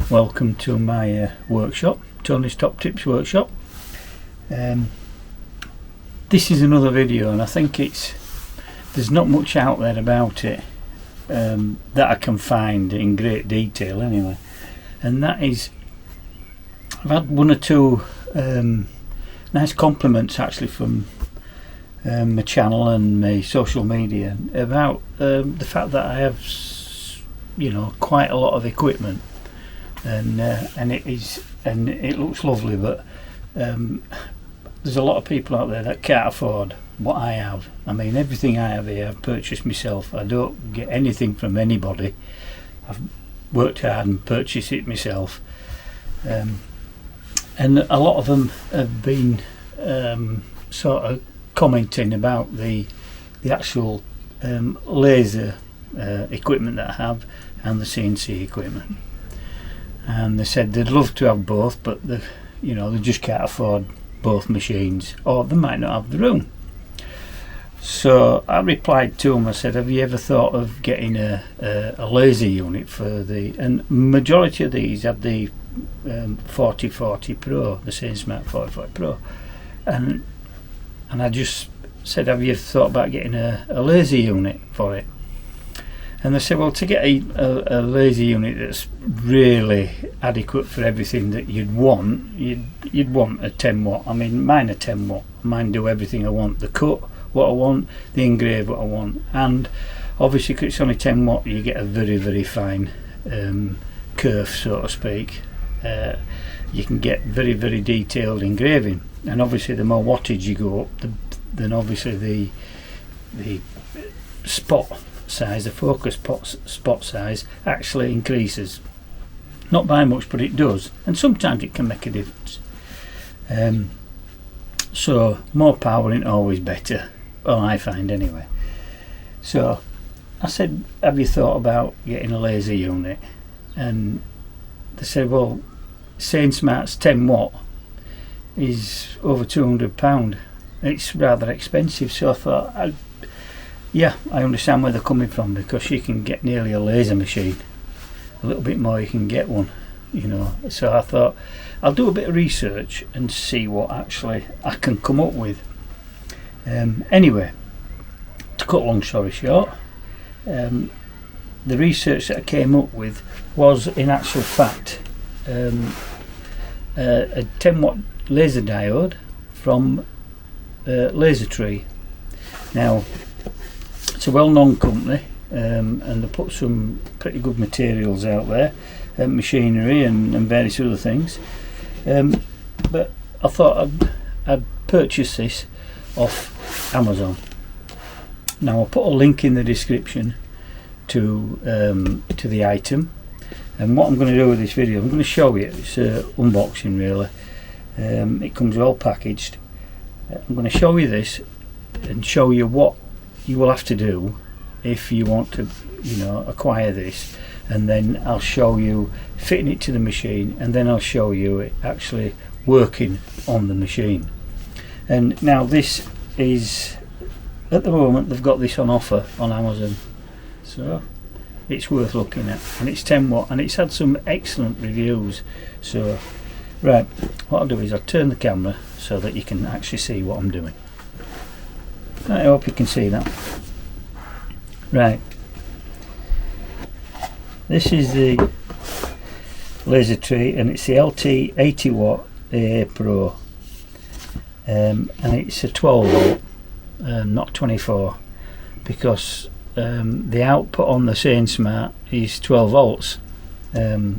welcome to my workshop, Tony's Top Tips workshop. This is another video, and I think there's not much out there about it that I can find in great detail anyway, and that is, I've had one or two nice compliments actually from my channel and my social media about the fact that I have, you know, quite a lot of equipment, and it looks lovely, but there's a lot of people out there that can't afford what I have. I mean, everything I have here I've purchased myself. I don't get anything from anybody. I've worked hard and purchased it myself, and a lot of them have been sort of commenting about the actual laser equipment that I have and the CNC equipment, and they said they'd love to have both, but they just can't afford both machines, or they might not have the room. So I replied to them, I said, have you ever thought of getting a laser unit for the, and majority of these had the 4040 Pro, the Sainsmart 4040 Pro, and I just said, have you thought about getting a laser unit for it? And they said, well, to get a laser unit that's really adequate for everything that you'd want, you'd want a 10 watt. I mean, mine are 10 watt. Mine do everything I want. The cut what I want, the engrave what I want, and obviously because it's only 10 watt, you get a very, very fine curve, so to speak. You can get very, very detailed engraving, and obviously the more wattage you go up, then obviously the spot size, the focus spot size actually increases. Not by much, but it does, and sometimes it can make a difference. So more power ain't always better, well, I find anyway. So I said, have you thought about getting a laser unit? And they said, well, Sainsmart's 10 watt is over £200. It's rather expensive. So I thought, yeah, I understand where they're coming from, because you can get nearly a laser machine, a little bit more you can get one, you know. So I thought I'll do a bit of research and see what actually I can come up with. Anyway, to cut a long story short, the research that I came up with was in actual fact a 10 watt laser diode from Laser Tree. Now, it's a well-known company, and they put some pretty good materials out there, machinery and various other things, but I thought I'd purchase this off Amazon. Now I'll put a link in the description to the item, and what I'm going to do with this video, I'm going to show you, it's unboxing really. It comes all packaged. I'm going to show you this and show you what you will have to do if you want to, acquire this, and then I'll show you fitting it to the machine, and then I'll show you it actually working on the machine. And now this is, at the moment they've got this on offer on Amazon, so it's worth looking at, and it's 10 watt and it's had some excellent reviews. So right, what I'll do is I'll turn the camera so that you can actually see what I'm doing. I hope you can see that. Right, this is the Laser Tree, and it's the LT 80 watt AA Pro, and it's a 12 volt, not 24, because the output on the Sainsmart is 12 volts,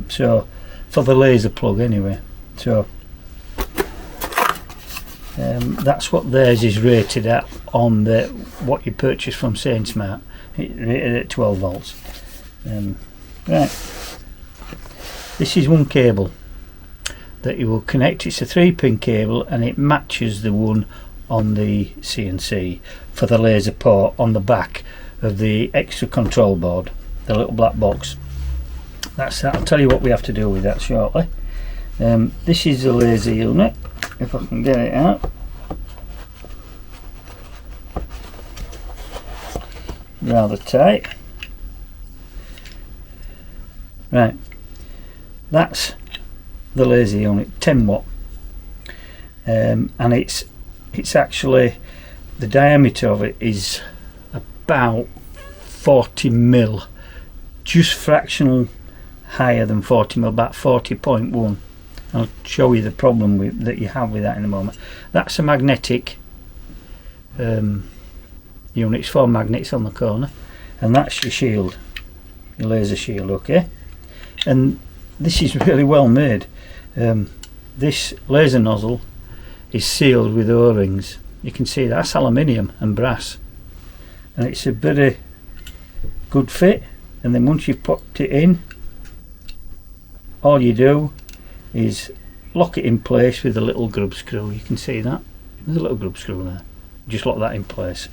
so for the laser plug anyway. So that's what theirs is rated at on what you purchase from Sainsmart. It's rated at 12 volts. Right, this is one cable that you will connect. It's a 3-pin cable, and it matches the one on the CNC for the laser port on the back of the extra control board, the little black box. That's that. I'll tell you what we have to do with that shortly. This is the laser unit, if I can get it out. Rather tight. Right, that's the laser unit, 10 watt, and it's actually, the diameter of it is about 40 mil, just fractional higher than 40 mil, about 40.1. I'll show you the problem that you have with that in a moment. That's a magnetic unit, 4 magnets on the corner, and that's your shield, your laser shield, okay? And this is really well made. This laser nozzle is sealed with O-rings. You can see that's aluminium and brass, and it's a very good fit. And then once you've popped it in, all you do is lock it in place with a little grub screw. You can see that there's a little grub screw there. Just lock that in place.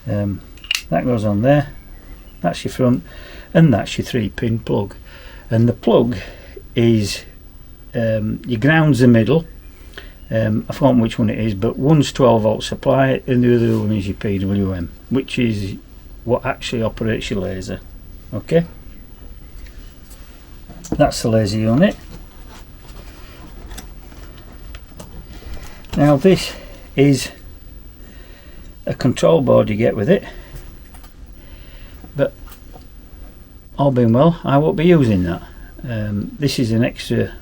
That goes on there. That's your front, and that's your 3-pin plug. And the plug is your ground's the middle. I forgot which one it is, but one's 12 volt supply and the other one is your PWM, which is what actually operates your laser. Okay, that's the laser unit. Now this is a control board you get with it, but all being well, I won't be using that. This is an extra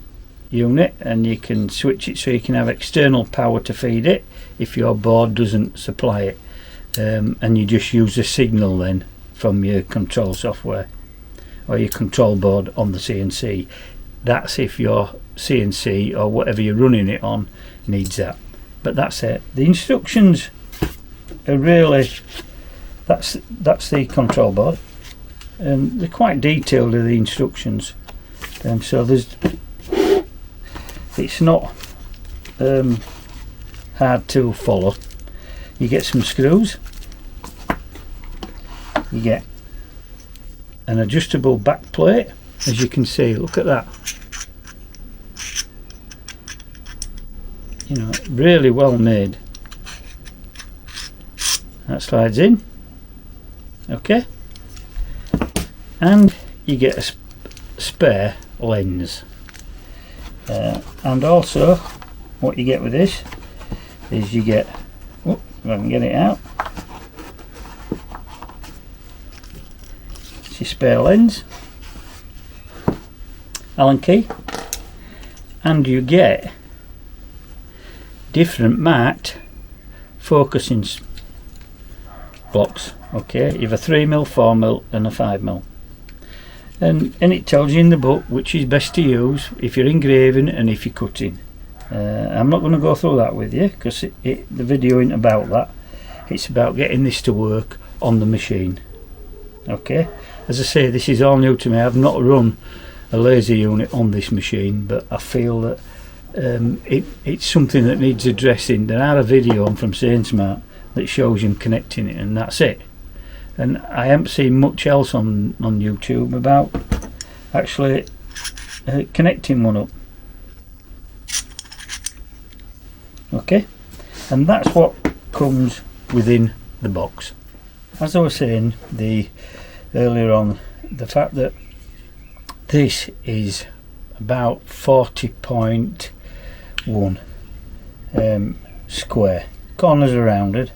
unit, and you can switch it so you can have external power to feed it if your board doesn't supply it, and you just use the signal then from your control software or your control board on the CNC. That's if your CNC or whatever you're running it on needs that. But that's it. The instructions are really, that's the control board, and they're quite detailed in the instructions, and so it's not hard to follow. You get some screws, you get an adjustable back plate, as you can see. Look at that, you know, really well made. That slides in, okay, and you get a spare lens. And also what you get with this is you get, oh, if I can get it out, it's your spare lens, Allen key, and you get different marked focusing blocks. Okay, you have a 3mm, 4mm and a 5mm. And it tells you in the book which is best to use if you're engraving and if you're cutting. I'm not going to go through that with you because the video isn't about that. It's about getting this to work on the machine. Okay, as I say, this is all new to me. I've not run a laser unit on this machine, but I feel that it's something that needs addressing. There are a video on from Sainsmart that shows him connecting it, and that's it. And I haven't seen much else on YouTube about actually connecting one up. Okay, and that's what comes within the box. As I was saying earlier on, the fact that this is about 40.1 square, corners are rounded,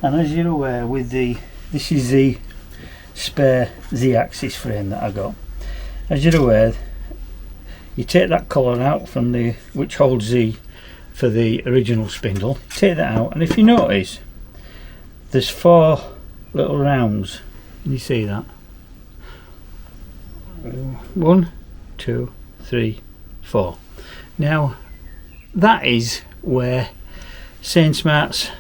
and as you're aware, with this is the spare Z-axis frame that I got. As you're aware, you take that collar out from which holds Z for the original spindle, take that out, and if you notice, there's 4 little rounds. Can you see that? 1, 2, 3, 4. Now that is where Sainsmart's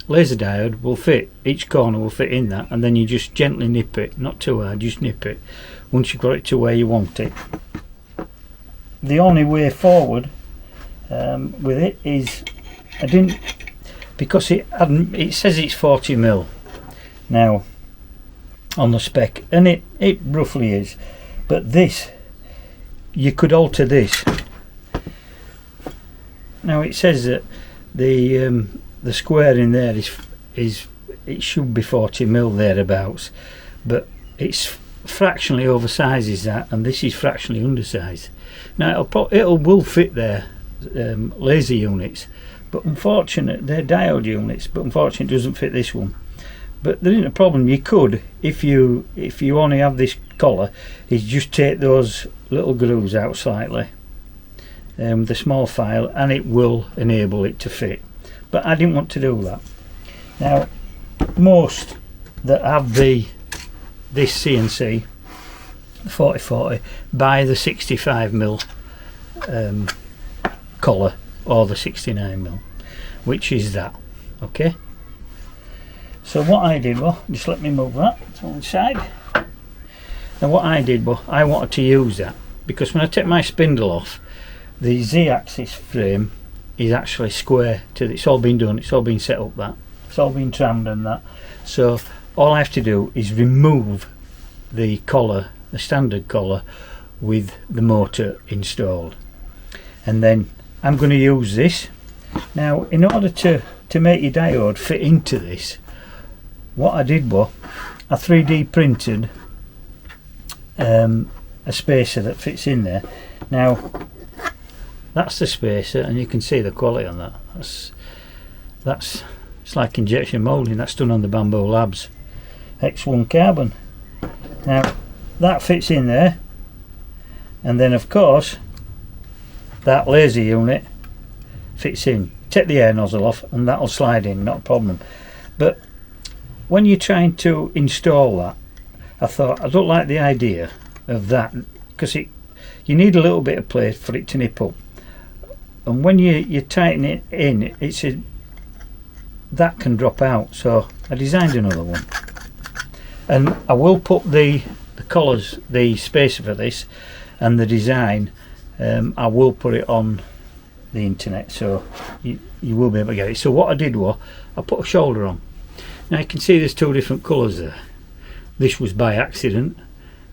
laser diode will fit. Each corner will fit in that, and then you just gently nip it, not too hard, just nip it once you've got it to where you want it. The only way forward with it is, because it says it's 40mm now on the spec, and it roughly is, but this, you could alter this. Now it says that the square in there is it should be 40mm thereabouts, but it's fractionally oversizes that, and this is fractionally undersized. Now it will fit their laser units, but unfortunately they're diode units, but unfortunately it doesn't fit this one. But there isn't a problem. You could, if you only have this collar, is just take those little grooves out slightly with a small file, and it will enable it to fit. But I didn't want to do that. Now most that have this CNC 4040 buy the 65mm collar or the 69mm, which is that. Okay, so what I did was, just let me move that to one side. And what I did was, I wanted to use that because when I take my spindle off, the Z-axis frame is actually square to it's all been done, it's all been set up, that it's all been trammed and that. So all I have to do is remove the collar, the standard collar, with the motor installed, and then I'm going to use this. Now in order to make your diode fit into this, what I did was I 3D printed a spacer that fits in there. Now that's the spacer, and you can see the quality on that. That's it's like injection molding. That's done on the Bamboo Labs X1 carbon. Now that fits in there, and then of course that laser unit fits in. Take the air nozzle off and that'll slide in, not a problem. But when you're trying to install that, I thought I don't like the idea of that, because you need a little bit of play for it to nip up, and when you tighten it in, that can drop out. So I designed another one, and I will put the collars, the spacer for this and the design, I will put it on the internet, so you will be able to get it. So what I did was I put a shoulder on. Now you can see there's two different colours there. This was by accident.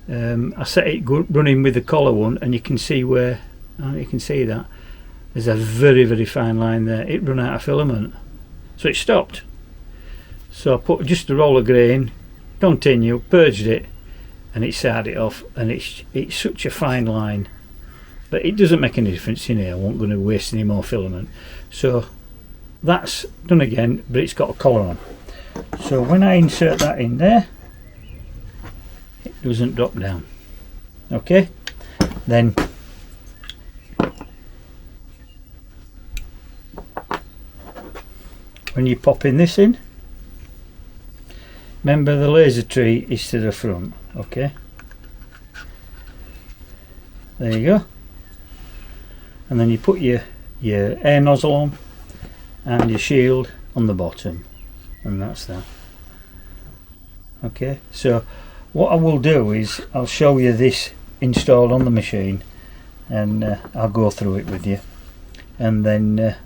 I set it running with the collar one, and you can see where, you can see that there's a very, very fine line there. It ran out of filament, so it stopped. So I put just a roller grey in, continue, purged it, and it started it off, and it's such a fine line, but it doesn't make any difference in here. I won't going to waste any more filament. So that's done again, but it's got a collar on. So when I insert that in there, it doesn't drop down. Okay, then when you pop in this in, remember the laser tree is to the front. Okay, there you go. And then you put your air nozzle on and your shield on the bottom, and that's that. Okay, so what I will do is I'll show you this installed on the machine, and I'll go through it with you, and then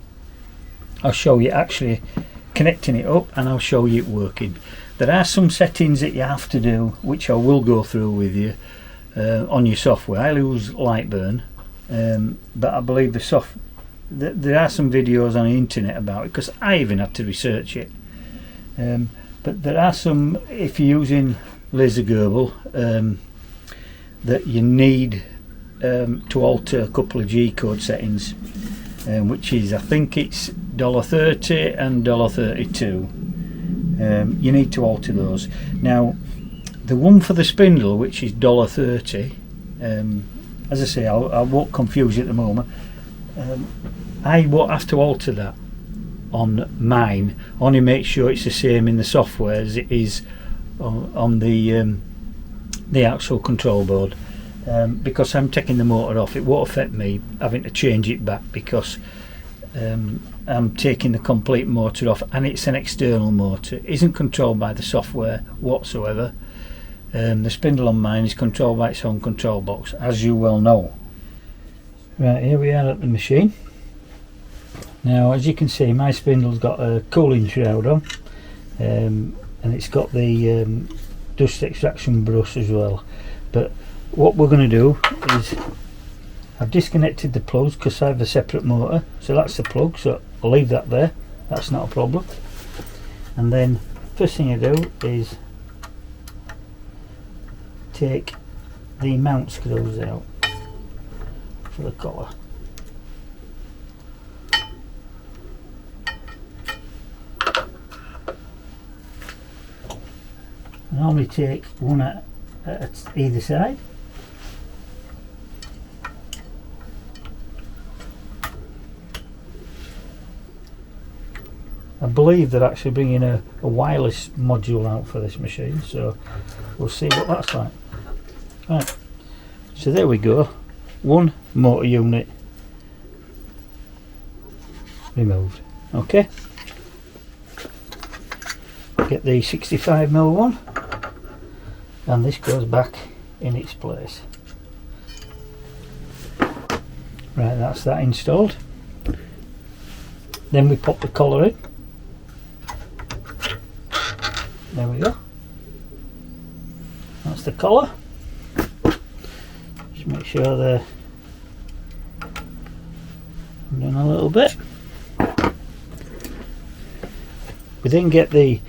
I'll show you actually connecting it up, and I'll show you it working. There are some settings that you have to do, which I will go through with you on your software. I use Lightburn, but I believe there are some videos on the internet about it, because I even had to research it. But there are some, if you're using Laser Gerbil, that you need to alter a couple of G-code settings, which is, I think it's $30 and $32. You need to alter those. Now the one for the spindle, which is $30, as I say, I won't confuse you at the moment. I won't have to alter that on mine, only make sure it's the same in the software as it is on the actual control board, because I'm taking the motor off. It won't affect me having to change it back, because I'm taking the complete motor off, and it's an external motor. It isn't controlled by the software whatsoever. The spindle on mine is controlled by its own control box, as you well know. Right, here we are at the machine. Now as you can see, my spindle's got a cooling shroud on, and it's got the dust extraction brush as well. But what we're going to do is, I've disconnected the plugs because I have a separate motor, so that's the plug, so I'll leave that there, that's not a problem. And then first thing I do is take the mount screws out for the collar. I normally take one at either side. I believe they're actually bringing a wireless module out for this machine, so we'll see what that's like. Right, so there we go, one motor unit removed. Okay, get the 65mm one, and this goes back in its place. Right, that's that installed. Then we pop the collar in. There we go. That's the collar. Just make sure they're done a little bit. We then get the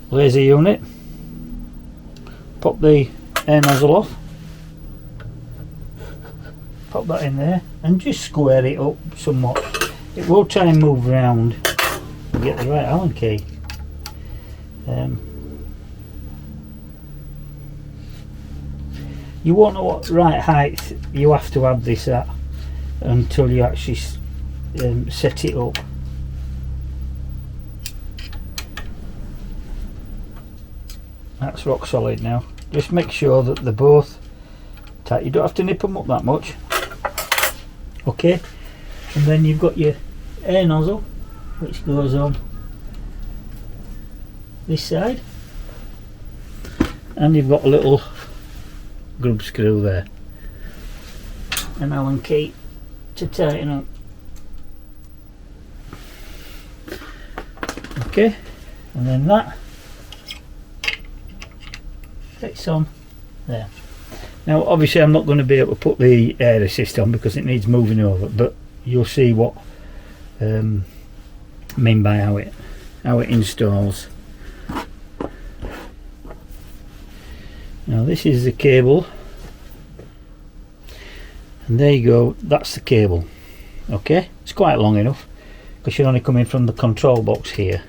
laser unit, pop the air nozzle off, pop that in there and just square it up somewhat. It will try and move around and get the right Allen key. You won't know what right height you have to have this at until you actually set it up. That's rock solid now. Just make sure that they're both tight. You don't have to nip them up that much. Okay, and then you've got your air nozzle which goes on this side, and you've got a little grub screw there, an Allen key to tighten up. Okay, and then that fits on there. Now obviously I'm not going to be able to put the air assist on because it needs moving over, but you'll see what I mean by how it installs. Now this is the cable, and there you go, that's the cable. Okay, it's quite long enough because you're only coming from the control box here.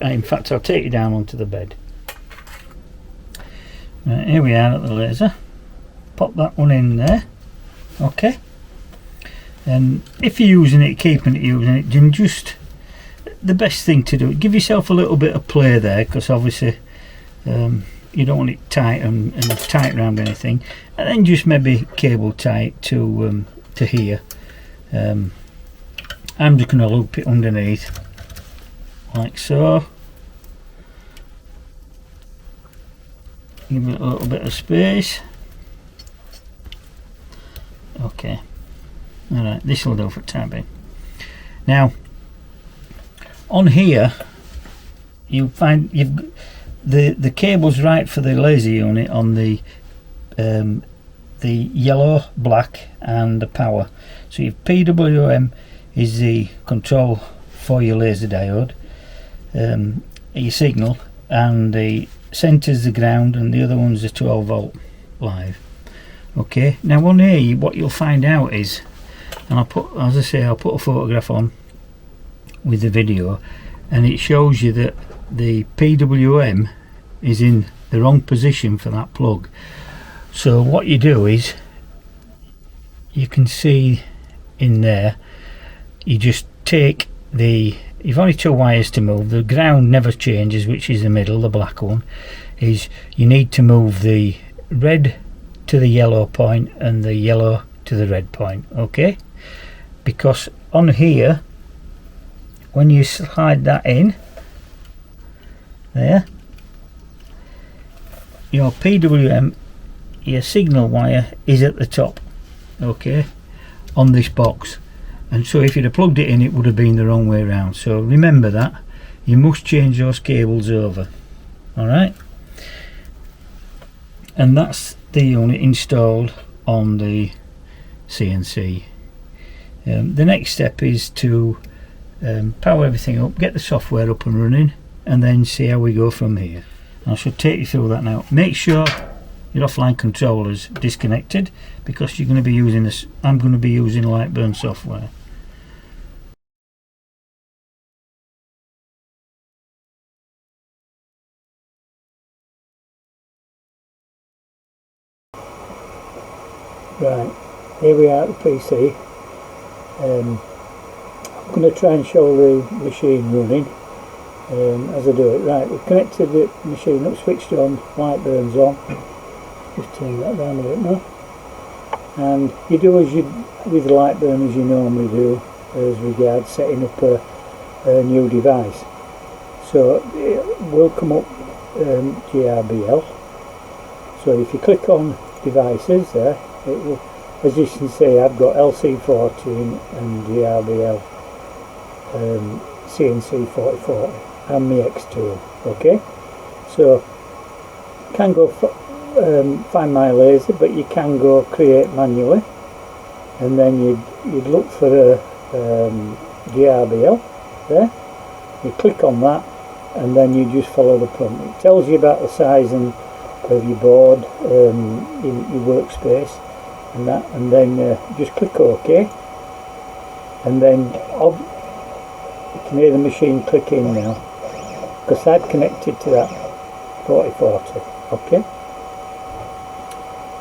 In fact I'll take you down onto the bed. Right, here we are at the laser. Pop that one in there. Okay, and if you're using it, keeping it using it, then just the best thing to do, give yourself a little bit of play there, because obviously you don't want it tight and tight around anything, and then just maybe cable tie it to here. I'm just going to loop it underneath like so. Give it a little bit of space. Okay, alright, this will do for the time being. Now on here you find the cable's right for the laser unit on the yellow, black and the power. So your PWM is the control for your laser diode, your signal, and the centre's the ground, and the other one's the 12 volt live. Okay, now on here what you'll find out is, and I'll put, as I say, I'll put a photograph on with the video, and it shows you that the PWM is in the wrong position for that plug. So what you do is, you can see in there, you just take you've only two wires to move. The ground never changes, which is the middle, the black one. Is you need to move the red to the yellow point and the yellow to the red point. Okay, because on here when you slide that in there, your PWM, your signal wire, is at the top, okay, on this box. And so if you'd have plugged it in, it would have been the wrong way around. So remember that you must change those cables over. Alright, and that's the unit installed on the CNC. The next step is to power everything up, get the software up and running, and then see how we go from here. I shall take you through that now. Make sure your offline controllers disconnected, because you're going to be using this. I'm going to be using Lightburn software. Right, here we are at the PC. I'm going to try and show the machine running as I do it. Right, we've connected the machine up, switched on, Lightburn's on. Just turn that down a bit now. And you do as you with Lightburn as you normally do as regards setting up a new device. So it will come up GRBL. So if you click on devices there, it will, as you can see, I've got LC14 and GRBL CNC 4040 and my X tool. Okay, so you can go find my laser, but you can go create manually, and then you'd look for a GRBL there. You click on that, and then you just follow the prompt. It tells you about the size and of your board, your workspace, and that, and then just click OK, and then you can hear the machine click in now, because I've connected to that 4040. Okay.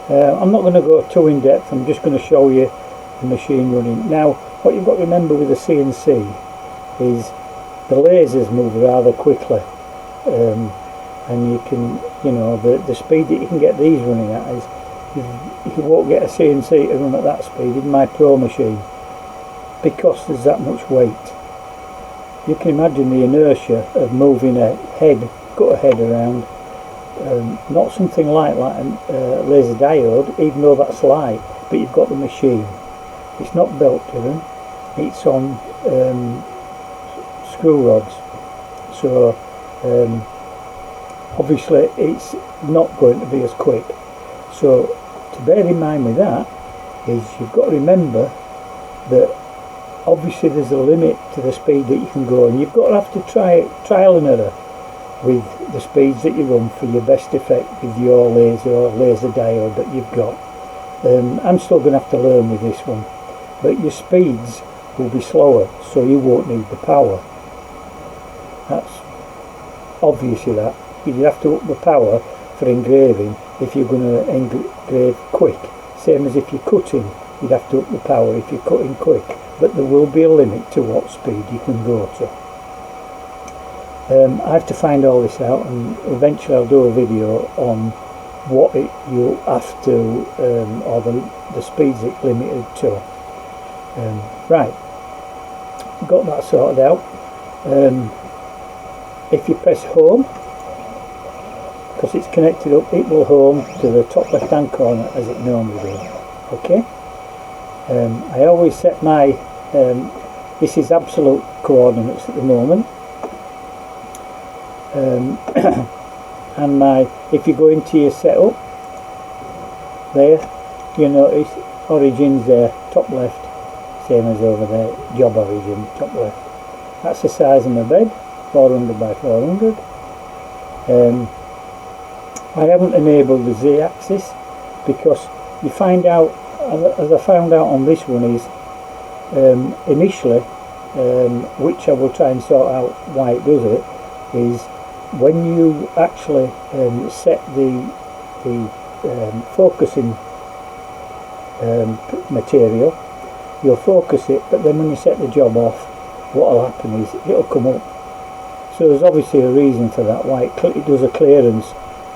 I'm not going to go too in depth. I'm just going to show you the machine running. Now, what you've got to remember with the CNC is the lasers move rather quickly, and you can, you know, the speed that you can get these running at is, you won't get a CNC to run at that speed in my Pro machine, because there's that much weight. You can imagine the inertia of moving a head, cut a head around. Not something like a laser diode, even though that's light, but you've got the machine. It's not belt driven, it's on screw rods, so obviously it's not going to be as quick. So to bear in mind with that is you've got to remember that obviously there's a limit to the speed that you can go, and you've got to have to trial and error with the speeds that you run for your best effect with your laser or laser diode that you've got. I'm still going to have to learn with this one, but your speeds will be slower, so you won't need the power. That's obviously that. You have to up the power for engraving if you're going to engrave quick. Same as if you're cutting, you'd have to up the power if you're cutting quick, but there will be a limit to what speed you can go to. I have to find all this out, and eventually I'll do a video on what you have to, or the speeds it's limited to. Right, got that sorted out. If you press home, because it's connected up, it will home to the top left hand corner as it normally does. Okay. I always set my this is absolute coordinates at the moment. And if you go into your setup there, you notice origins there, top left, same as over there, job origin, top left. That's the size of my bed, 400 by 400. I haven't enabled the Z-axis, because you find out, as I found out on this one, is initially, which I will try and sort out why it does it, is when you actually set the focusing material, you'll focus it, but then when you set the job off, what will happen is it'll come up. So there's obviously a reason for that, why it does a clearance,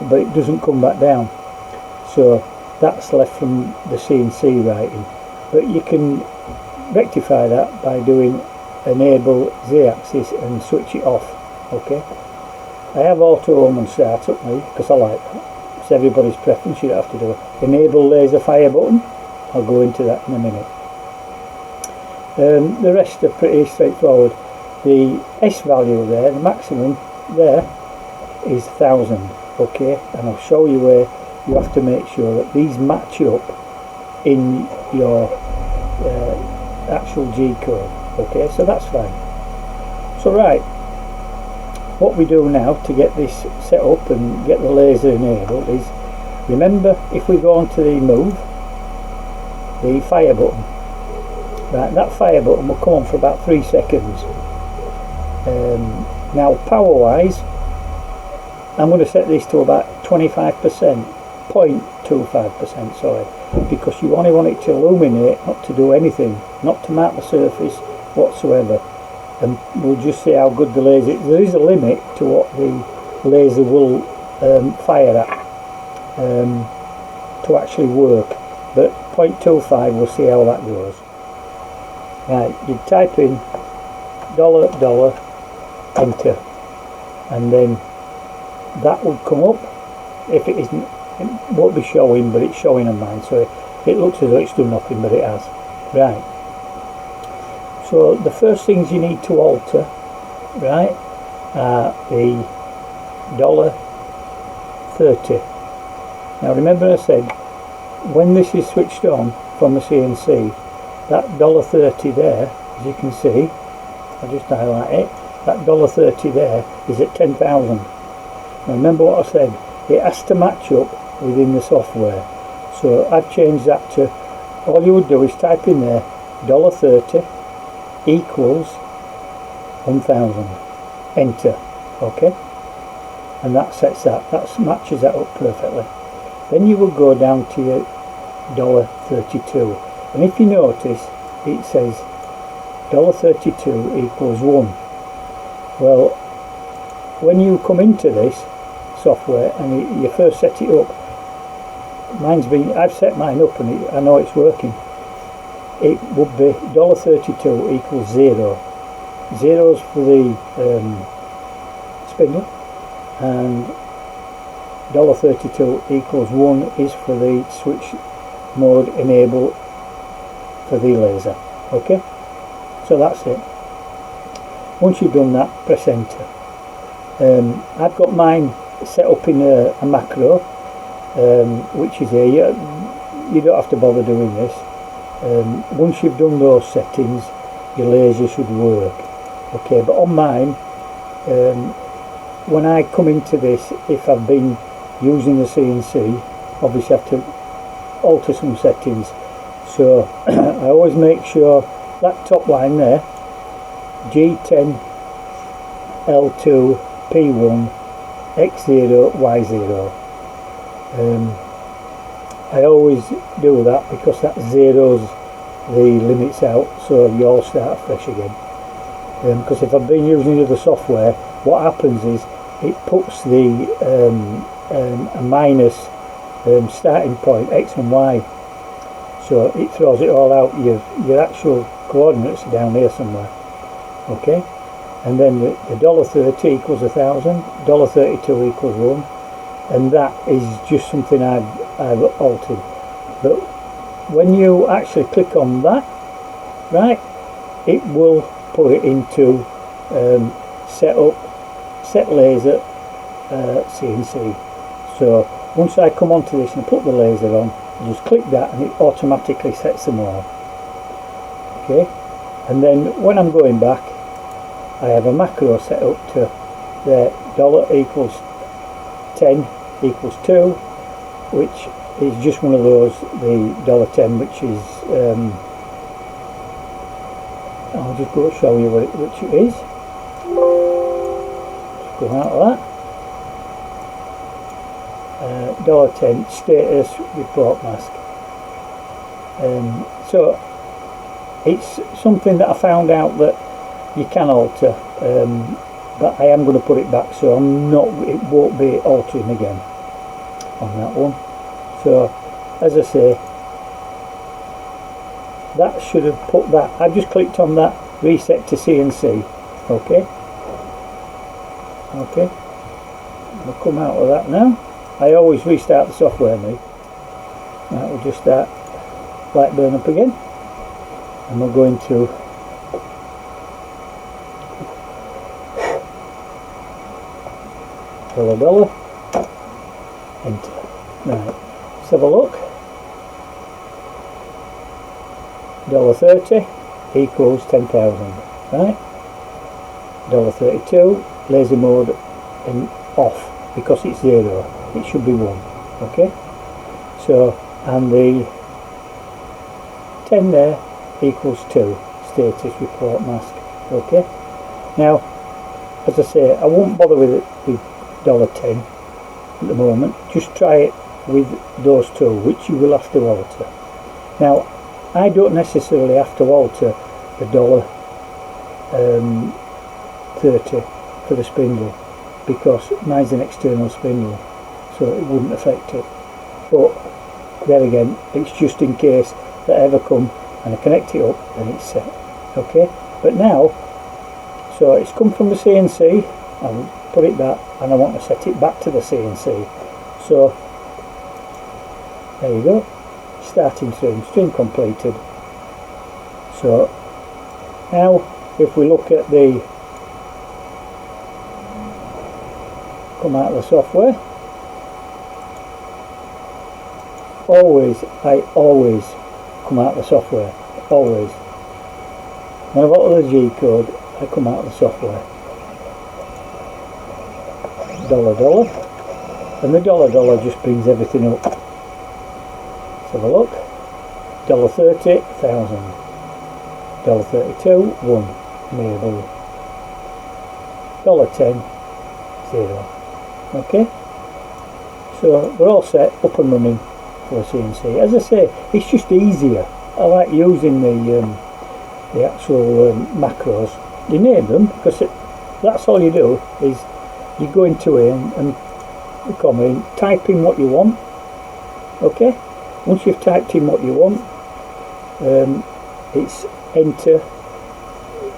but it doesn't come back down. So that's left from the CNC writing. But you can rectify that by doing enable Z-axis and switch it off. Okay. I have auto home and start up now, because I like that. It's everybody's preference, you don't have to do it. Enable laser fire button, I'll go into that in a minute. The rest are pretty straightforward. The S value there, the maximum there, is 1000. Okay, and I'll show you where you have to make sure that these match up in your actual G code. Okay, so that's fine. So right, what we do now to get this set up and get the laser enabled is Remember, if we go on to the move, the fire button, right, that fire button will come on for about 3 seconds. Now power wise, I'm going to set this to about 25%, 0.25%, sorry, because you only want it to illuminate, not to do anything, not to mark the surface whatsoever. And we'll just see how good the laser, there is a limit to what the laser will fire at to actually work, but 0.25, we'll see how that goes. Right, you type in $, enter, and then that would come up. If it isn't, it won't be showing, but it's showing on mine, so it looks as though it's done nothing, but it has. Right, so the first things you need to alter, right, are the $30. Now remember I said, when this is switched on from the CNC, that $30 there, as you can see, I'll just highlight it, that $30 there is at 10,000. Now remember what I said, it has to match up within the software. So I've changed that to, all you would do is type in there $30 equals 1,000, enter, okay, and that sets that matches that up perfectly. Then you will go down to your $32, and if you notice it says $32 equals 1. Well, when you come into this software and you first set it up, I've set mine up and I know it's working. It would be $32 equals 0. 0's for the spindle, and $32 equals 1 is for the switch mode enable for the laser. Okay, so that's it. Once you've done that, press enter. I've got mine set up in a macro, which is here. You don't have to bother doing this. Once you've done those settings, your laser should work. Okay, but on mine, when I come into this, if I've been using the CNC, obviously I have to alter some settings. So I always make sure that top line there, G10 L2 P1 X0 Y0, I always do that because that zeroes the limits out, so you all start fresh again. Because if I've been using the other software, what happens is it puts the a minus starting point X and Y, so it throws it all out. Your actual coordinates are down here somewhere. Okay, and then the $30 equals 1,000, $32 equals 1, and that is just something I've altered. But when you actually click on that, right, it will put it into set laser CNC. So once I come onto this and put the laser on, I just click that and it automatically sets them all. Okay, and then when I'm going back, I have a macro set up to the $10 equals 2, which is just one of those, the $10, which is I'll just go show you which it is. Just go out of that. $10 status report mask. So it's something that I found out that you can alter, but I am going to put it back, so it won't be altering again on that one. So as I say, that should have put that. I've just clicked on that reset to CNC. Okay, we'll come out of that now. I always restart the software now. That will just start light burn up again, and we'll go into $, enter. Right, let's have a look. $30 equals 10,000. Right, $32 laser mode and off because it's 0. It should be 1. Okay, So, and the 10 there equals 2 status report mask. Okay, now as I say, I won't bother with it with $10 at the moment. Just try it with those two, which you will have to alter. Now I don't necessarily have to alter the $30 for the spindle, because mine's an external spindle, so it wouldn't affect it. But there again, it's just in case that I ever come and I connect it up and it's set. Okay, but now, so it's come from the CNC, I'll put it back, and I want to set it back to the CNC. So there you go, starting stream completed. So now if we look at the come out of the software, I always come out of the software, always. When I've got the G code, I come out of the software. $, and the $, just brings everything up. Let's have a look. $30, 1,000. $32, 1. Mabel. $10, 0. Okay, so we're all set, up and running for the CNC. As I say, it's just easier. I like using the actual macros. You name them, because that's all you do, is you go into it and come in, type in what you want. Okay, once you've typed in what you want, it's enter,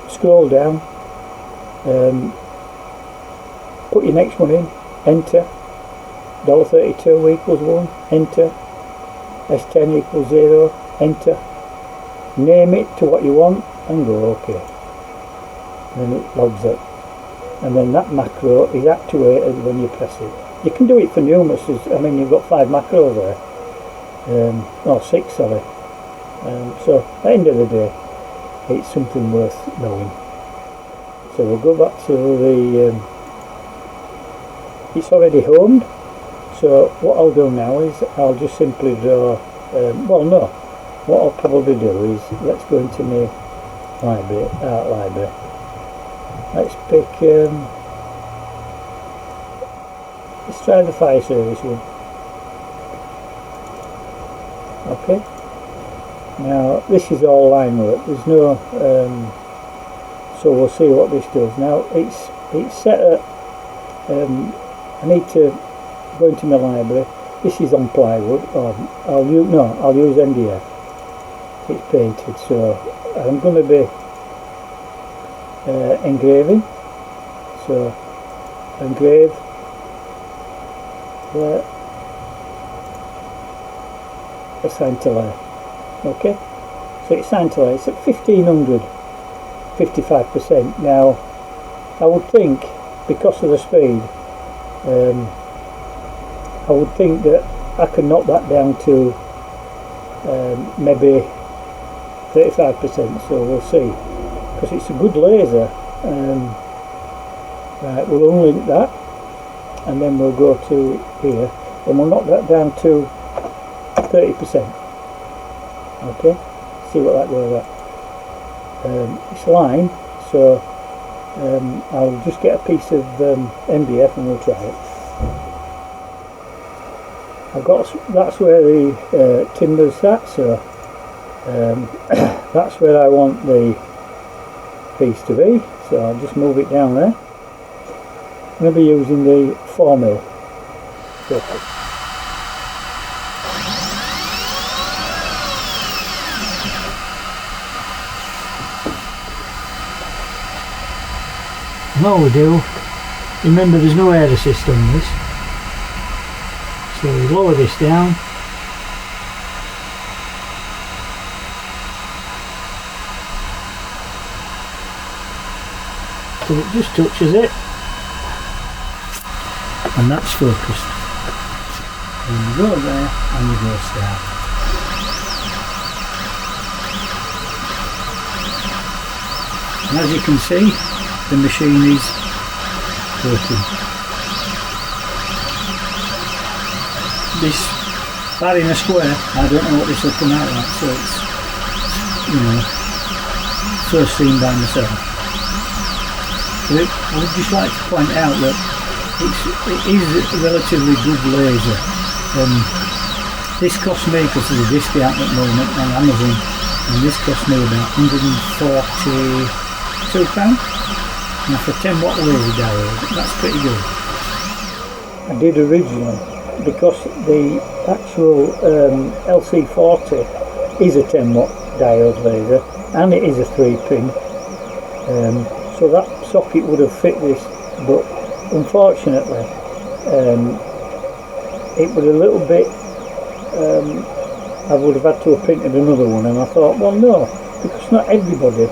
scroll down, put your next one in, enter, $32 equals 1, enter, S10 equals 0, enter, name it to what you want and go OK. And then it logs it, and then that macro is actuated when you press it. You can do it for numerous, I mean you've got 5 macros there, or 6 sorry. So at the end of the day, it's something worth knowing. So we'll go back to the it's already homed, so what I'll do now is I'll just simply draw, well no, what I'll probably do is, let's go into my library, art library. Let's pick, let's try the fire service one. Okay, now this is all line work, there's no, so we'll see what this does. Now it's set at, I need to go into my library. This is on plywood, or I'll use MDF. It's painted, so I'm going to be engraving. So engrave there, assign to layer. Okay, so it's assigned to layer. It's at 1500, 55%. Now I would think, because of the speed, I would think that I can knock that down to maybe 35%, so we'll see, because it's a good laser. Right, we'll unlink that, and then we'll go to here, and we'll knock that down to 30%. Okay, see what that goes at. It's line, so I'll just get a piece of MDF and we'll try it. That's where the timber's at, so that's where I want the piece to be, so I'll just move it down there. I'm going to be using the 4mm focus. And all we do, remember there's no air assist on this, so we lower this down, so it just touches it, and that's focused. And you go there and you go start. And as you can see, the machine is working. This far in a square, I don't know what this will come out like, so it's, you know, first seen by myself. But I would just like to point out that it is a relatively good laser. This cost me, because there's a discount at the moment on Amazon, and this cost me about £142. Now for 10 watt laser diode, that's pretty good. I did originally, because the actual LC40 is a 10 watt diode laser, and it is a 3-pin, so that socket would have fit this, but unfortunately it was a little bit, I would have had to have printed another one, and I thought, well no, because not everybody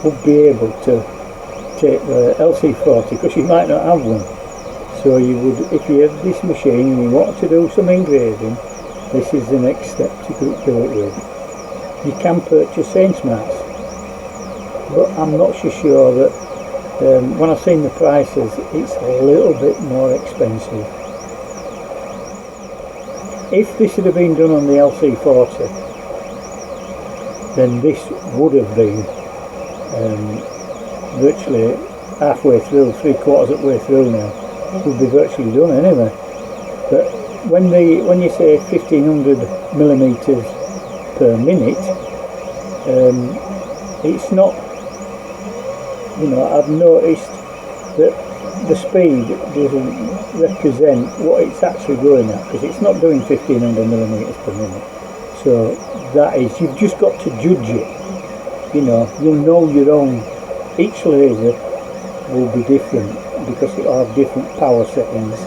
would be able to take the LC40, because you might not have one. So you would, if you have this machine and you wanted to do some engraving, this is the next step to do it with. You can purchase Sainsmarts, but I'm not so sure that when I've seen the prices, it's a little bit more expensive. If this had been done on the LC40, then this would have been virtually halfway through, 3/4 of the way through now. Would be virtually done anyway. But when you say 1500 millimeters per minute, it's not, you know, I've noticed that the speed doesn't represent what it's actually going at, because it's not doing 1500 millimeters per minute. So that is, you've just got to judge it. You know, you'll know your own. Each laser will be different, because it will have different power settings.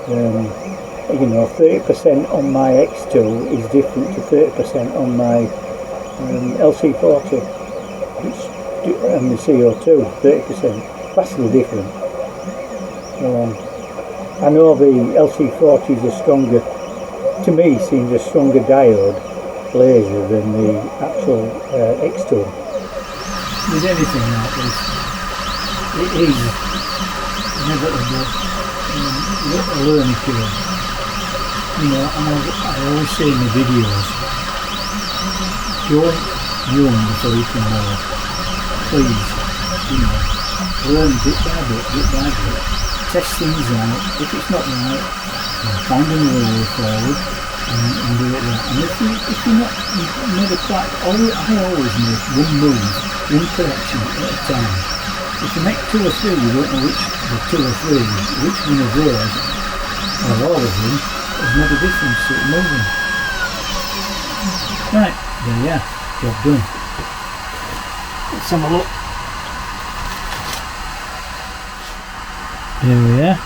You know, 30% on my X2 is different to 30% on my LC40. And the CO2, 30%, vastly different. I know the LC40 is a stronger, to me seems a stronger diode laser than the actual X2. With anything like this, it is inevitable a learning curve. You know, and I always say in the videos, don't run before you can walk. Please, you know, learn bit by bit, test things out. If it's not right, find another way forward and do it right. And if you're not, you've never quite, I always make one move, one correction at a time. If you make 2 or 3, you don't know which the 2 or 3, which one of those, or all of them, has made a difference to it moving. Right, there you are, job done. Let's have a look. There we are.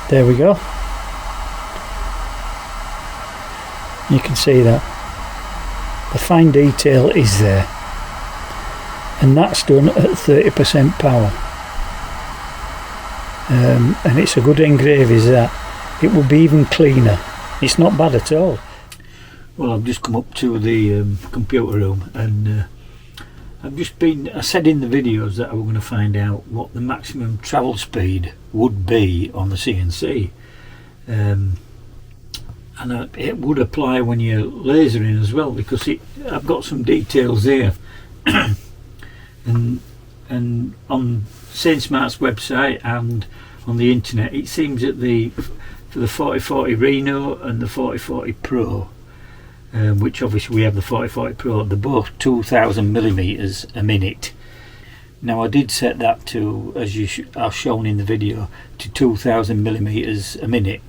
There we go. You can see that. The fine detail is there. And that's done at 30% power. And it's a good engraving, is that. It will be even cleaner. It's not bad at all. Well, I've just come up to the computer room, and I said in the videos that I was going to find out what the maximum travel speed would be on the CNC, and it would apply when you're lasering as well, because I've got some details there. and on Sainsmart's website and on the internet, it seems that for the 4040 Reno and the 4040 Pro, which obviously we have the 4040 Pro, they're both 2000 millimeters a minute. Now I did set that to, as you are shown in the video, to 2000 millimeters a minute.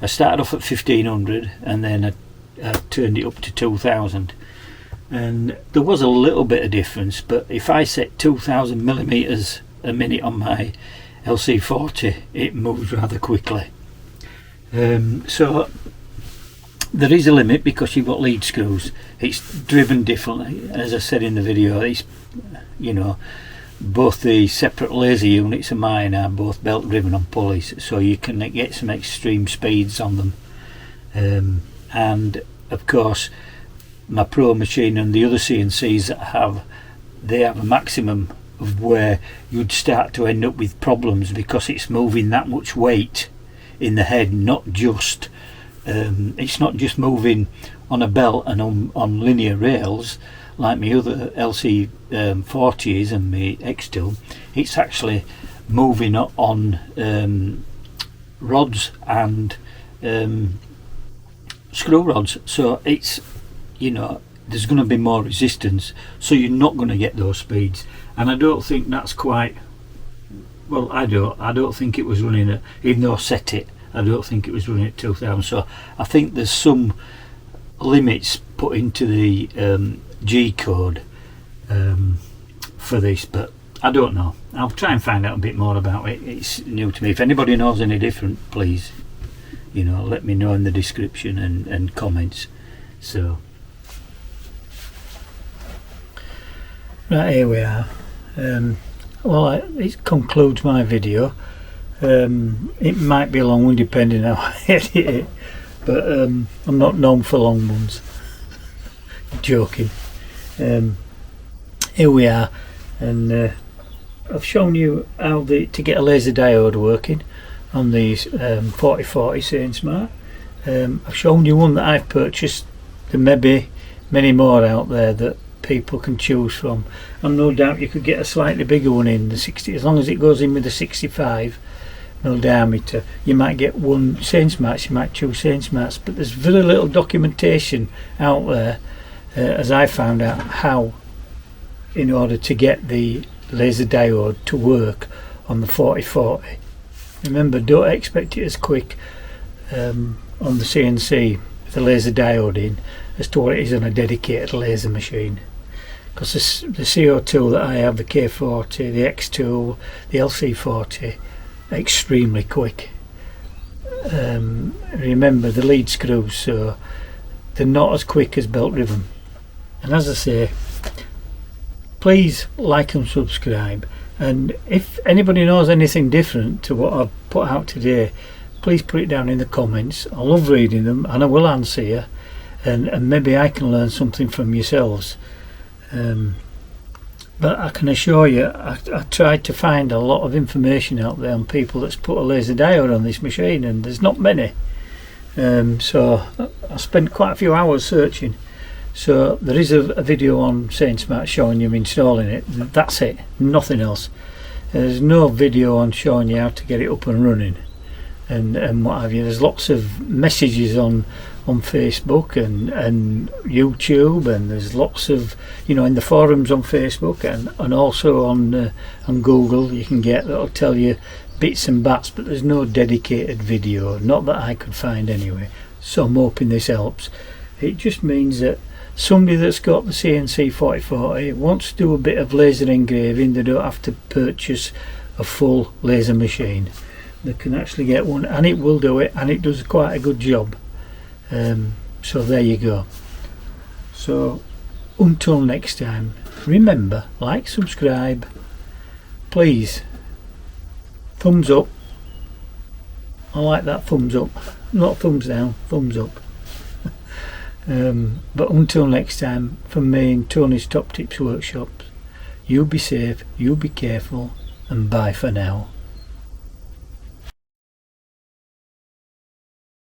I started off at 1500 and then I turned it up to 2000, and there was a little bit of difference, but if I set 2000 millimeters a minute on my LC40, it moves rather quickly. So there is a limit, because you've got lead screws. It's driven differently, as I said in the video. It's, you know, both the separate laser units of mine are both belt driven on pulleys, so you can get some extreme speeds on them. And of course my Pro machine and the other CNCs that I have, they have a maximum of where you'd start to end up with problems, because it's moving that much weight in the head, not just it's not just moving on a belt and on linear rails like my other LC 40s and my Stl. It's actually moving on rods and screw rods, so it's, you know, there's going to be more resistance, so you're not going to get those speeds. And I don't think that's quite, well, I don't think it was running at, even though I set it, I don't think it was running at 2000. So I think there's some limits put into the G code for this, but I don't know. I'll try and find out a bit more about it. It's new to me. If anybody knows any different, please, you know, let me know in the description and comments. So right, here we are. Well, it concludes my video. It might be a long one depending how I edit it, but I'm not known for long ones. Joking. Here we are, and I've shown you how to get a laser diode working on these 4040 Sainsmart. I've shown you one that I've purchased. There may be many more out there that people can choose from, and no doubt you could get a slightly bigger one in the 60, as long as it goes in with the 65 mil diameter. You might get one Sainsmarts, you might choose Sainsmarts, but there's very little documentation out there, as I found out, how in order to get the laser diode to work on the 4040. Remember, don't expect it as quick on the CNC with the laser diode in as to what it is on a dedicated laser machine, because the CO2 that I have, the K40, the X2, the LC40, extremely quick. Remember, the lead screws, so they're not as quick as belt driven. And as I say, please like and subscribe, and if anybody knows anything different to what I've put out today, please put it down in the comments. I love reading them and I will answer you, and maybe I can learn something from yourselves. But I can assure you, I tried to find a lot of information out there on people that's put a laser diode on this machine, and there's not many. So I spent quite a few hours searching. So there is a video on Sainsmart showing you installing it. That's it, nothing else. There's no video on showing you how to get it up and running and what have you. There's lots of messages on Facebook and YouTube, and there's lots of, you know, in the forums on Facebook and also on Google you can get, that'll tell you bits and bats, but there's no dedicated video, not that I could find anyway. So I'm hoping this helps. It just means that somebody that's got the CNC 4040 wants to do a bit of laser engraving, they don't have to purchase a full laser machine. They can actually get one, and it will do it, and it does quite a good job. So there you go. So until next time, remember, like, subscribe, please, thumbs up. I like that thumbs up, not thumbs down, thumbs up. But until next time, from me and Tony's Top Tips Workshops, you be safe, you be careful, and bye for now.